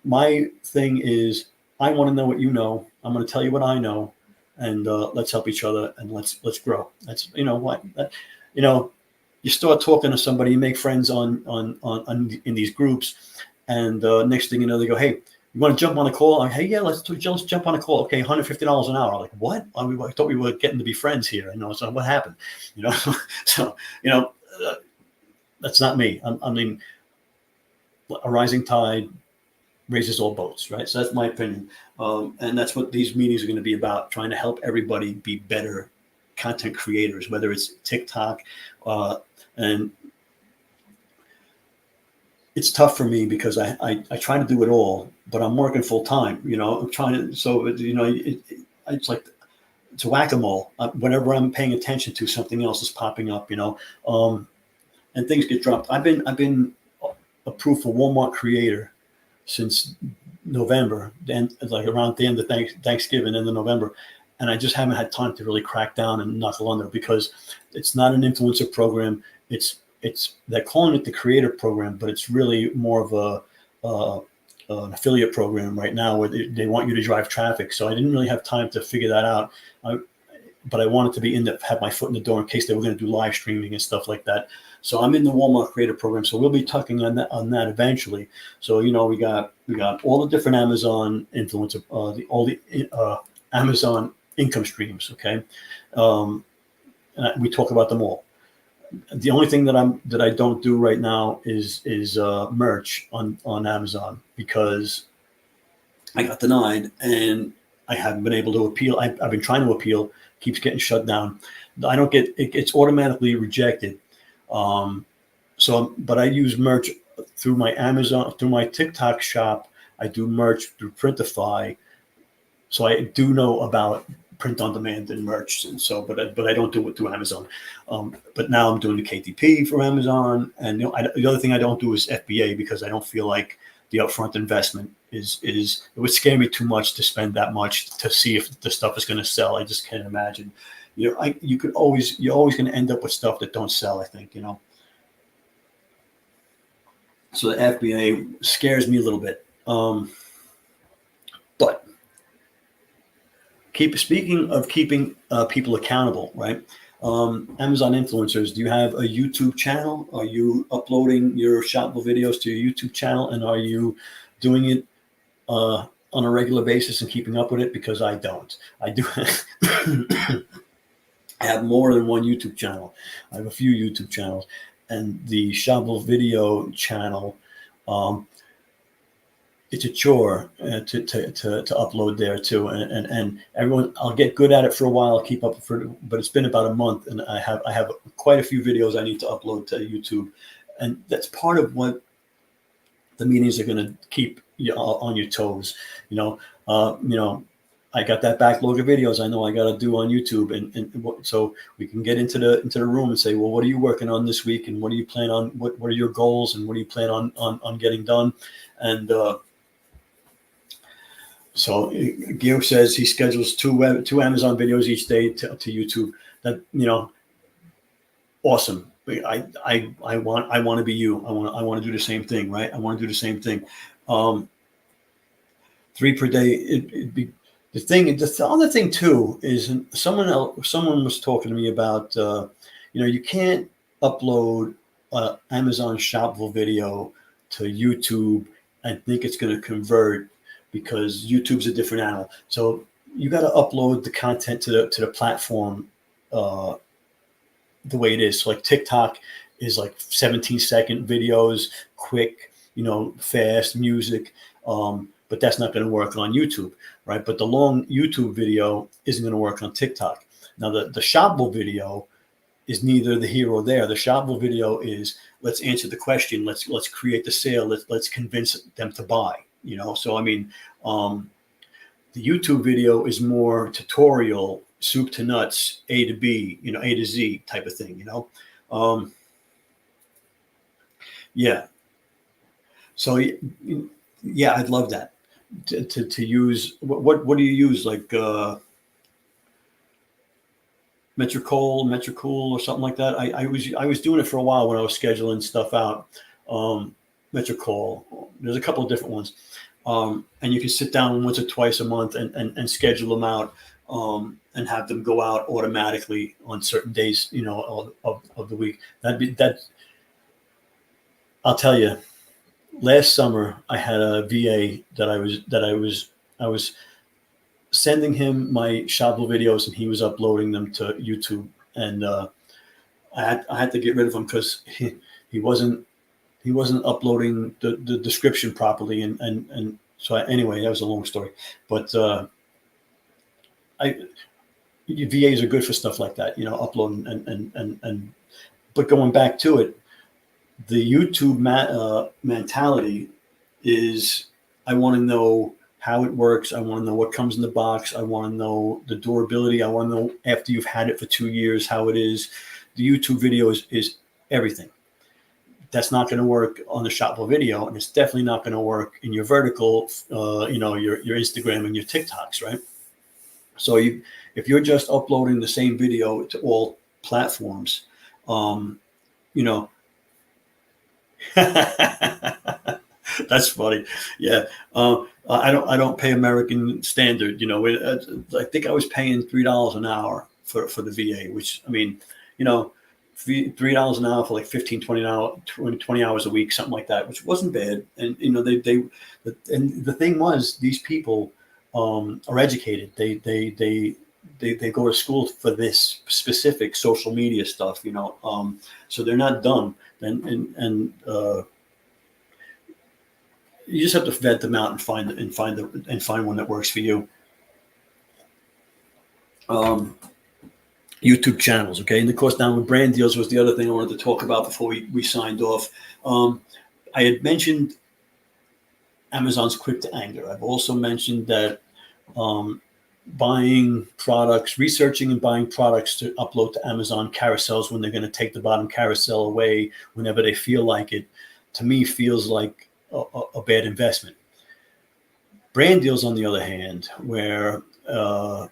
Speaker 1: my thing is, I want to know what you know. I'm going to tell you what I know. And let's help each other, and let's grow. That's you start talking to somebody, you make friends on in these groups, and next thing you know, they go, hey, you want to jump on a call? Hey, yeah, let's jump on a call. Okay, $150 an hour. I'm like, what? I thought we were getting to be friends here. So what happened? So that's not me. I mean, a rising tide raises all boats, right? So that's my opinion. And that's what these meetings are going to be about, trying to help everybody be better content creators, whether it's TikTok. And it's tough for me because I try to do it all, but I'm working full time, I'm trying to, so, it's like, it's a whack-a-mole. Whenever I'm paying attention to, something else is popping up, and things get dropped. I've been approved for Walmart Creator since November, then like around the end of Thanksgiving, end of November, and I just haven't had time to really crack down and knuckle under, because it's not an influencer program. It's they're calling it the creator program, but it's really more of an affiliate program right now, where they want you to drive traffic. So I didn't really have time to figure that out. But I wanted to be have my foot in the door in case they were going to do live streaming and stuff like that. So I'm in the Walmart Creator Program. So we'll be tucking on that eventually. So we got all the different Amazon influencer, all the Amazon income streams. Okay, we talk about them all. The only thing that I don't do right now is merch on Amazon, because I got denied and I haven't been able to appeal. I've been trying to appeal, keeps getting shut down. I don't get it, it's automatically rejected. But I use merch through my Amazon, through my TikTok shop. I do merch through Printify, so I do know about print on demand and merch. And so, but I don't do it through Amazon. But now I'm doing the KTP for Amazon, and the other thing I don't do is FBA, because I don't feel like the upfront investment is it would scare me too much to spend that much to see if the stuff is going to sell. I just can't imagine. You're always going to end up with stuff that don't sell, I think, So the FBA scares me a little bit. But speaking of keeping people accountable, right? Amazon influencers, do you have a YouTube channel? Are you uploading your Shopville videos to your YouTube channel, and are you doing it on a regular basis and keeping up with it? Because I don't. I do. I have more than one YouTube channel. I have a few YouTube channels, and the Shopville video channel, it's a chore to upload there too, and everyone. I'll get good at it for a while. I'll keep up but it's been about a month, and I have quite a few videos I need to upload to YouTube, and that's part of what the meetings are going to keep you on your toes. I got that backlog of videos I know I got to do on YouTube, and so we can get into the room and say, well, what are you working on this week, and what do you plan on? What are your goals, and what do you plan on getting done? And so Gio says he schedules two Amazon videos each day to YouTube. That, awesome. I want to be you. I want to do the same thing, right? I want to do the same thing. 3 per day. It'd be the thing. The other thing too is someone was talking to me about you can't upload Amazon Shopville video to YouTube and think it's going to convert, because YouTube's a different animal. So you got to upload the content to the platform the way it is. So like TikTok is like 17-second videos, quick, fast music. But that's not going to work on YouTube, right? But the long YouTube video isn't going to work on TikTok. Now the Shopville video is neither the here or there. The Shopville video is, let's answer the question, let's create the sale, let's convince them to buy. So I mean, the YouTube video is more tutorial, soup to nuts, A to B, A to Z type of thing. Yeah. So yeah, I'd love that to use. What do you use, like Metricool or something like that? I was doing it for a while when I was scheduling stuff out. Metricool. There's a couple of different ones. And you can sit down once or twice a month and schedule them out, and have them go out automatically on certain days, of the week. I'll tell you, last summer I had a VA that I was sending him my Shopville videos, and he was uploading them to YouTube, and I had to get rid of him because he wasn't uploading the description properly, and so anyway, that was a long story. But VAs are good for stuff like that, uploading and but going back to it, the YouTube mentality is, I want to know how it works. I want to know what comes in the box. I want to know the durability. I want to know after you've had it for 2 years how it is. The YouTube video is everything. That's not going to work on the Shopville video, and it's definitely not going to work in your vertical, your Instagram and your TikToks, right? So if you're just uploading the same video to all platforms, that's funny. Yeah. I don't pay American Standard. I think I was paying $3 an hour for the VA, which, I mean, $3 an hour for like 15, 20 hours a week, something like that, which wasn't bad. And, and the thing was, these people are educated. They they go to school for this specific social media stuff, so they're not dumb. And you just have to vet them out and find one that works for you. YouTube channels, okay? And of course, now with brand deals was the other thing I wanted to talk about before we signed off. I had mentioned Amazon's quick to anger. I've also mentioned that buying products, researching and buying products to upload to Amazon carousels when they're going to take the bottom carousel away whenever they feel like it, to me feels like a bad investment. Brand deals, on the other hand, where I'm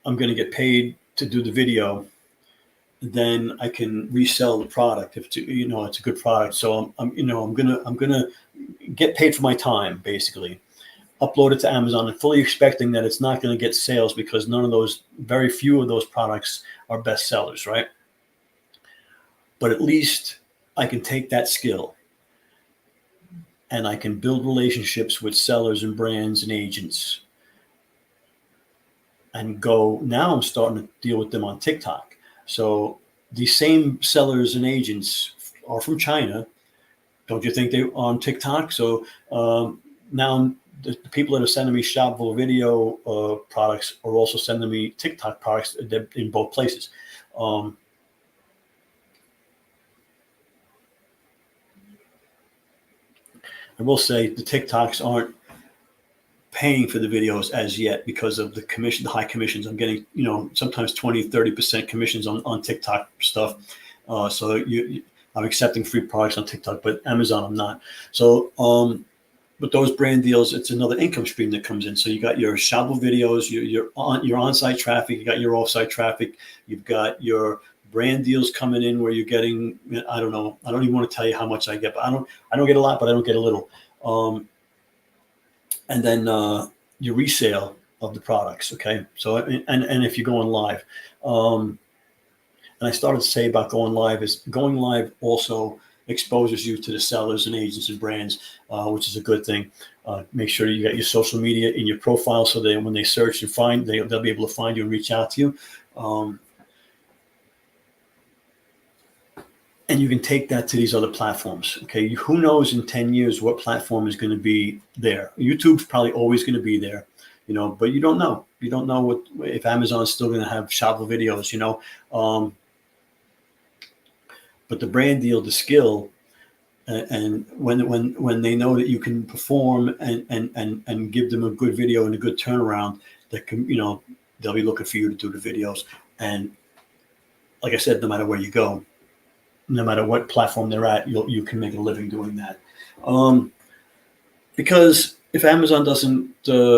Speaker 1: going to get paid to do the video, then I can resell the product if it's a good product. So I'm gonna get paid for my time, basically. Upload it to Amazon and fully expecting that it's not going to get sales because very few of those products are best sellers, right? But at least I can take that skill and I can build relationships with sellers and brands and agents and now I'm starting to deal with them on TikTok. So these same sellers and agents are from China. Don't you think they're on TikTok? So now the people that are sending me Shopville video products are also sending me TikTok products in both places. I will say the TikToks aren't paying for the videos as yet because of the high commissions. I'm getting, sometimes 20-30% commissions on TikTok stuff. So I'm accepting free products on TikTok, but Amazon I'm not. So, but those brand deals, it's another income stream that comes in. So you got your Shopville videos, your on-site traffic, you got your off-site traffic, you've got your brand deals coming in where you're getting, I don't know, I don't even want to tell you how much I get, but I don't get a lot, but I don't get a little. And then your resale of the products, okay? So, and if you're going live. And I started to say about going live is going live also exposes you to the sellers and agents and brands, which is a good thing. Make sure you got your social media in your profile so that when they search and find, they'll be able to find you and reach out to you. And you can take that to these other platforms. Okay, who knows in 10 years what platform is going to be there? YouTube's probably always going to be there, but you don't know. You don't know if Amazon is still going to have Shopville videos, But the brand deal, the skill, and when they know that you can perform and give them a good video and a good turnaround, that can, they'll be looking for you to do the videos. And like I said, no matter where you go, no matter what platform they're at, you can make a living doing that. Because if Amazon doesn't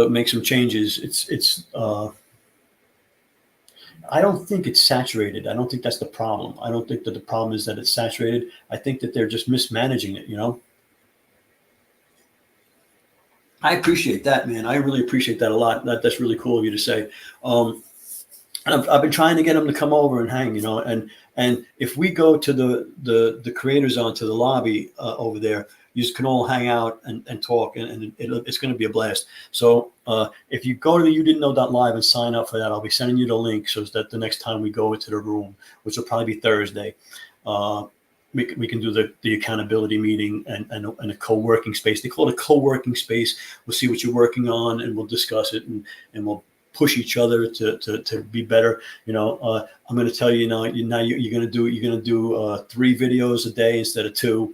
Speaker 1: make some changes, it's I don't think it's saturated. I don't think that's the problem. I don't think that the problem is that it's saturated. I think that they're just mismanaging it, I appreciate that, man. I really appreciate that a lot. That's really cool of you to say. And I've been trying to get them to come over and hang, and if we go to the creators onto the lobby over there, you can all hang out and talk, and it's going to be a blast. So if you go to the youdidn'tknow.live and sign up for that, I'll be sending you the link so that the next time we go into the room, which will probably be Thursday, we can do the accountability meeting and a co-working space. They call it a co-working space. We'll see what you're working on, and we'll discuss it, and we'll push each other to be better. I'm going to tell you now. You're going to do 3 videos a day instead of 2,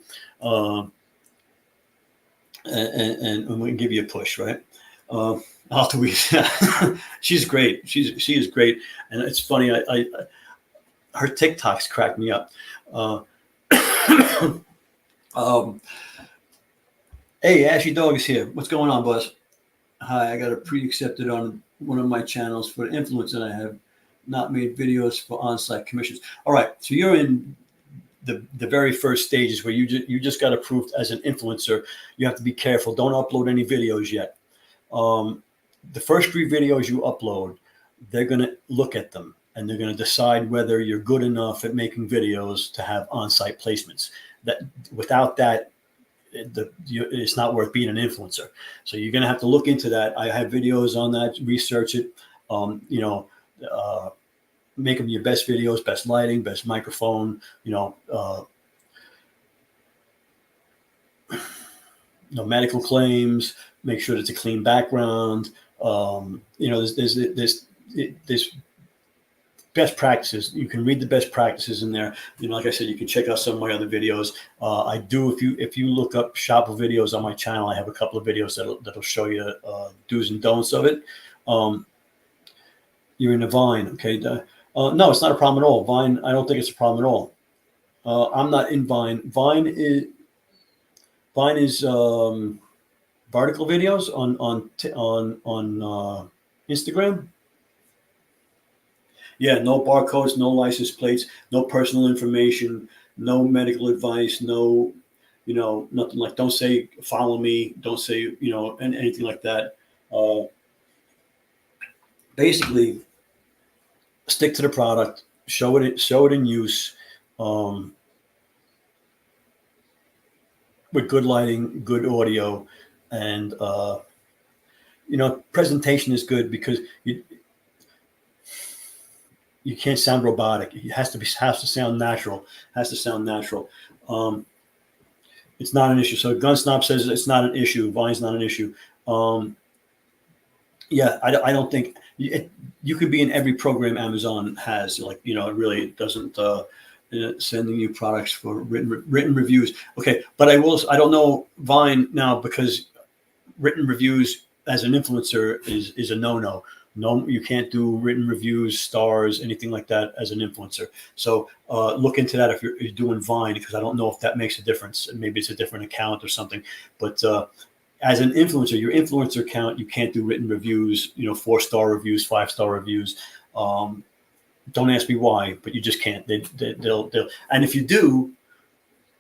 Speaker 1: and I'm going to give you a push, right? After we, she's great. She is great, and it's funny. I her TikToks crack me up. Hey, Ashy Dog is here. What's going on, Buzz? Hi, I got a pre-accepted on one of my channels for influence, and I have not made videos for on-site commissions. All right, so you're in the very first stages where you just got approved as an influencer. You have to be careful. Don't upload any videos yet. The first 3 videos you upload, they're going to look at them and they're going to decide whether you're good enough at making videos to have on-site placements. That without that, it's not worth being an influencer. So you're going to have to look into that. I have videos on that, research it. make them your best videos, best lighting, best microphone, no medical claims, make sure that it's a clean background. There's best practices. You can read the best practices in there. Like I said, you can check out some of my other videos. I do, if you look up shopper videos on my channel, I have a couple of videos that'll show you do's and don'ts of it. You're in the Vine, okay? No, it's not a problem at all. Vine, I don't think it's a problem at all. I'm not in Vine. Vine is vertical videos on Instagram. Yeah, no barcodes, no license plates, no personal information, no medical advice, no, nothing like, don't say follow me, don't say, and anything like that. Basically, stick to the product, show it in use, with good lighting, good audio, and presentation is good because you can't sound robotic. It has to sound natural. It's not an issue. So Gun Snob says it's not an issue. Vine's not an issue. Yeah, I don't think you could be in every program Amazon has. Like, it really doesn't sending you products for written reviews. Okay, but I don't know Vine now, because written reviews as an influencer is a no. No, you can't do written reviews, stars, anything like that as an influencer. So look into that if you're doing Vine, because I don't know if that makes a difference. Maybe it's a different account or something. But as an influencer, your influencer account, you can't do written reviews, 4-star reviews, 5-star reviews. Don't ask me why, but you just can't. They'll and if you do,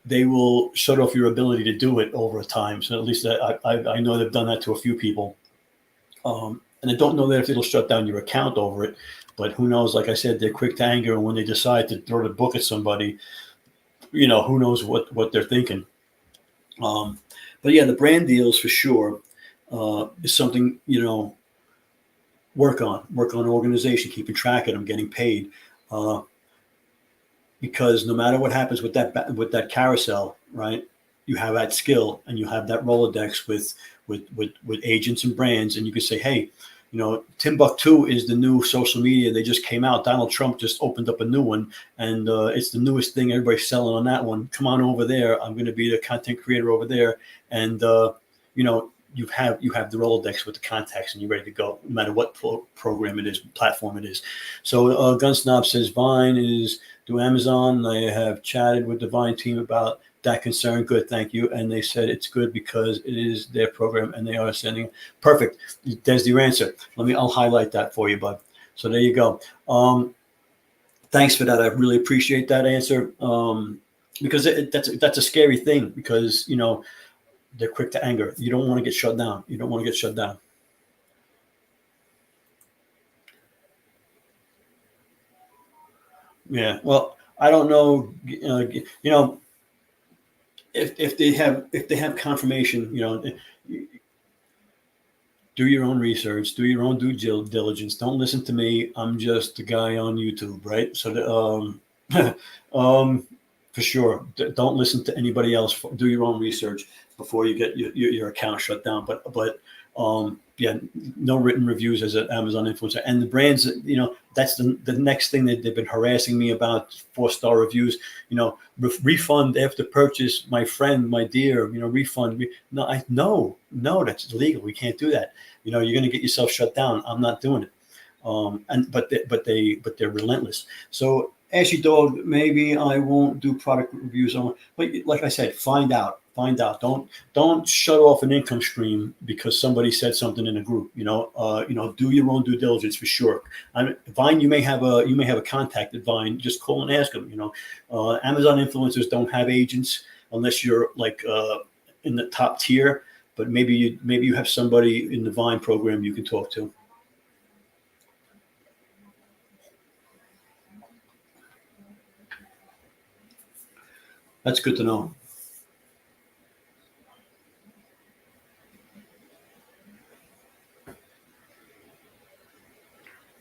Speaker 1: they will shut off your ability to do it over time. So at least I know they've done that to a few people. And I don't know that if it'll shut down your account over it, but who knows? Like I said, they're quick to anger, and when they decide to throw the book at somebody, who knows what they're thinking. But yeah, the brand deals for sure is something, work on organization, keeping track of them, getting paid. Because no matter what happens with that carousel, right? You have that skill and you have that Rolodex with agents and brands, and you can say, hey, Timbuktu is the new social media. They just came out. Donald Trump just opened up a new one, and it's the newest thing. Everybody's selling on that one. Come on over there. I'm going to be the content creator over there, and you have the Rolodex with the contacts, and you're ready to go, no matter what program it is, platform it is. So Gun Snob says Vine is through Amazon. I have chatted with the Vine team about that concern. Good, thank you. And they said it's good because it is their program and they are sending. Perfect. There's your answer. I'll highlight that for you, bud. So there you go. Thanks for that. I really appreciate that answer. Because that's a scary thing, because they're quick to anger. You don't want to get shut down. Yeah. Well, I don't know. If they have confirmation, do your own research, do your own due diligence. Don't listen to me. I'm just a guy on YouTube, right? So, for sure, don't listen to anybody else. Do your own research before you get your account shut down. But yeah, no written reviews as an Amazon influencer. And the brands, that's the next thing that they've been harassing me about, 4-star reviews. Refund after purchase, my friend, my dear. Refund. No, that's illegal. We can't do that. You're going to get yourself shut down. I'm not doing it. But they're relentless. So Ashy Dog, maybe I won't do product reviews on. But like I said, find out. Don't shut off an income stream because somebody said something in a group. Do your own due diligence for sure. Vine, you may have a contact at Vine. Just call and ask them. Amazon influencers don't have agents unless you're like in the top tier. But maybe you have somebody in the Vine program you can talk to. That's good to know.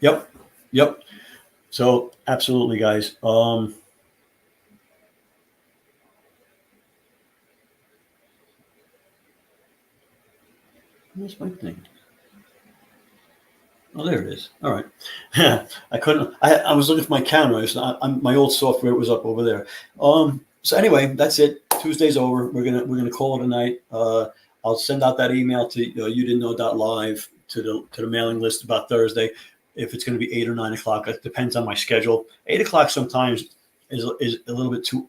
Speaker 1: Yep. Yep. So absolutely, guys. Where's my thing? Oh, there it is. All right. I couldn't. I was looking for my camera. So my old software was up over there. So anyway, that's it. Tuesday's over. We're gonna call it a night. I'll send out that email to you didn't know live to the mailing list about Thursday. If it's going to be 8 or 9 o'clock, it depends on my schedule. 8 o'clock sometimes is a little bit too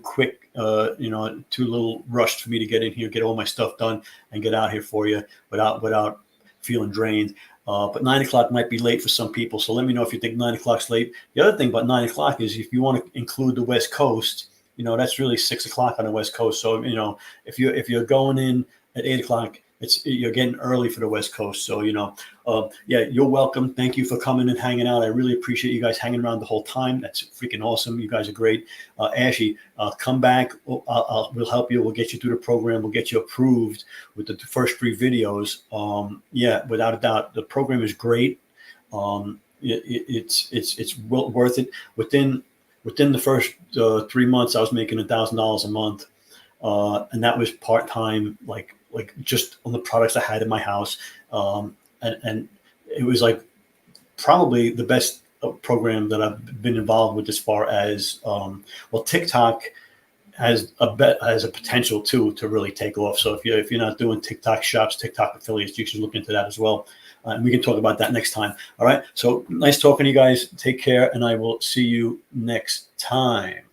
Speaker 1: quick. Too little rushed for me to get in here, get all my stuff done, and get out here for you without feeling drained. But 9 o'clock might be late for some people. So let me know if you think 9 o'clock's late. The other thing about 9 o'clock is if you want to include the West Coast, that's really 6 o'clock on the West Coast. So, if you're going in at 8 o'clock, you're getting early for the West Coast. So, yeah, you're welcome. Thank you for coming and hanging out. I really appreciate you guys hanging around the whole time. That's freaking awesome. You guys are great. Ashy, come back. We'll help you. We'll get you through the program. We'll get you approved with the first 3 videos. Yeah, without a doubt, the program is great. It's well worth it. Within the first 3 months, I was making $1,000 a month, and that was part time, like just on the products I had in my house, and it was like probably the best program that I've been involved with as far as TikTok has a potential to really take off. So if you're not doing TikTok shops, TikTok affiliates, you should look into that as well. And we can talk about that next time. All right. So nice talking to you guys. Take care, and I will see you next time.